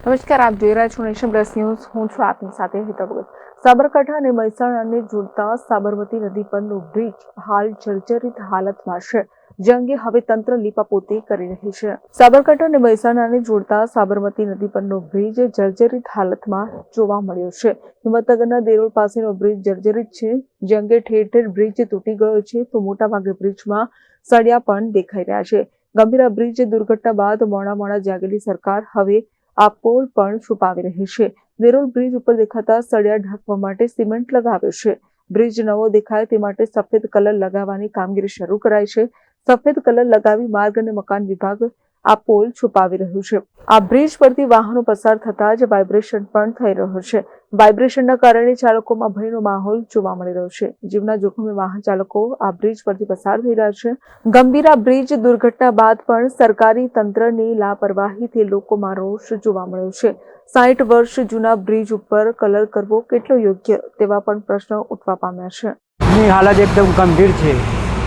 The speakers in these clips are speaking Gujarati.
નમસ્કાર, આપ જોઈ રહ્યા છો નેશન પ્લસ ન્યૂઝ. હું છું આપની સાથે હિતા ભગત. સાબરકાંઠા અને મહેસાણાને જોડતા સાબરમતી નદી પરનો બ્રિજ હાલ જર્જરિત હાલતમાં છે, જે અંગે હવે તંત્ર લીપાપોતી કરી રહી છે. સાબરકાંઠા અને મહેસાણાને જોડતા સાબરમતી નદી પરનો બ્રિજ જર્જરિત હાલતમાં જોવા મળ્યો છે. હિંમતનગરના દેરોલ પાસેનો બ્રિજ જર્જરિત છે, જે અંગે ઠેર ઠેર બ્રિજ તૂટી ગયો છે, તો મોટાભાગે બ્રિજમાં સળિયા પણ દેખાઈ રહ્યા છે. ગંભીરા બ્રિજ દુર્ઘટના બાદ મોડા જાગેલી સરકાર હવે આ પોલ પણ છુપાવી રહી છે. દેરોલ બ્રિજ ઉપર દેખાતા સળિયા ઢાંકવા માટે સિમેન્ટ લગાવ્યો છે. બ્રિજ નવો દેખાય તે માટે સફેદ કલર લગાવવાની કામગીરી શરૂ કરાઈ છે. સફેદ કલર લગાવી માર્ગ અને મકાન વિભાગ આ પોલ છુપાવી રહ્યું છે. આ બ્રિજ પરથી વાહનો પસાર થતા જ વાઇબ્રેશન પણ થઈ રહ્યો છે. વાઇબ્રેશનના કારણે ચાલકોમાં ભયનો માહોલ જોવા મળી રહ્યો છે. જીવના જોખમે વાહન ચાલકો આ બ્રિજ પરથી પસાર થઈ રહ્યા છે. ગંભીરા બ્રિજ દુર્ઘટના બાદ પણ સરકારી તંત્રની લાપરવાહીથી લોકોમાં રોષ જોવા મળ્યો છે. 60 વર્ષ જૂના બ્રિજ ઉપર કલર કરવો કેટલો યોગ્ય, તેવા પણ પ્રશ્નો ઉઠવા પામ્યા છે. ની હાલત એકદમ ગંભીર છે.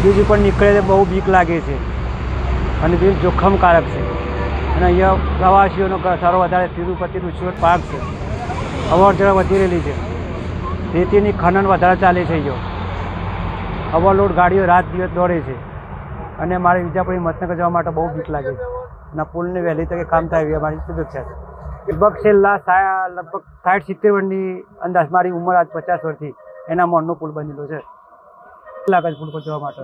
બ્રિજ ઉપર નીકળે બહુ બીક લાગે છે અને બ્રિજ જોખમકારક છે. અને અહીંયા પ્રવાસીઓનો ઘસારો વધારે તિરુપતિ ઋષિવટ પાર્ક છે, અવરજવર વધી રહેલી છે. રેતીની ખનન વધારે ચાલે છે. અહીંયા ઓવરલોડ ગાડીઓ રાત દિવસ દોડે છે અને મારે વિજાપુર હિંમતનગર જવા માટે બહુ બીક લાગે છે. અને પુલને વહેલી તકે કામ થાય એવી અમારી શુભેચ્છા છે. લગભગ છેલ્લા 60-70 વર્ષની અંદાજ, મારી ઉંમર આજ 50 વર્ષથી, એના મનનો પુલ બનેલો છે. લાગે છે પુલ પર જવા માટે.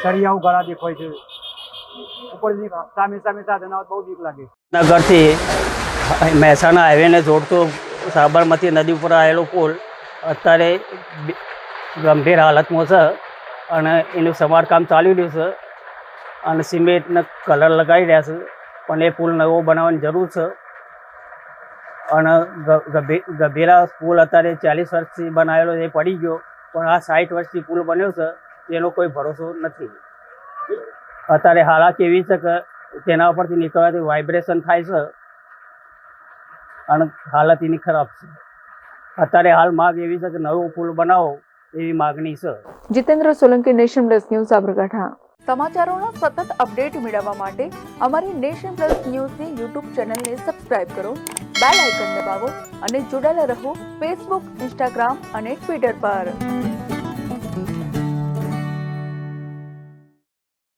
સળિયાઓ ગળા દેખાય છે ઉપરથી, સામે સાધન આવે બહુ બીક લાગે. નગરથી મહેસાણા હાઈવેને જોડતો સાબરમતી નદી ઉપર આવેલો પુલ અત્યારે ગંભીર હાલતમાં છે અને એનું સમારકામ ચાલી રહ્યું છે અને સિમેન્ટને કલર લગાવી રહ્યા છે. પણ એ પુલ નવો બનાવવાની જરૂર છે. અને ગંભીરા પુલ અત્યારે 40 વર્ષથી બનાવેલો એ પડી ગયો, પણ આ 60 વર્ષથી પુલ બન્યો છે તેનો કોઈ ભરોસો નથી. અત્યારે હાલત એવી છે કે તેના ઉપરથી નીકળવાથી વાઇબ્રેશન થાય છે અને હાલત એની ખરાબ છે. અત્યારે હાલ માગ એવી છે કે નવો પુલ બનાવો એવી માગણી છે. Jitendra Solanki, nation plus news, Sabarkantha. સમાચારોના સતત અપડેટ મેળવવા માટે અમારી નેશન પ્લસ ન્યૂઝની યુટ્યુબ ચેનલને સબસ્ક્રાઇબ કરો, બેલ આઇકન દબાવો અને જોડાયેલા રહો ફેસબુક, ઇન્સ્ટાગ્રામ અને ટ્વિટર પર.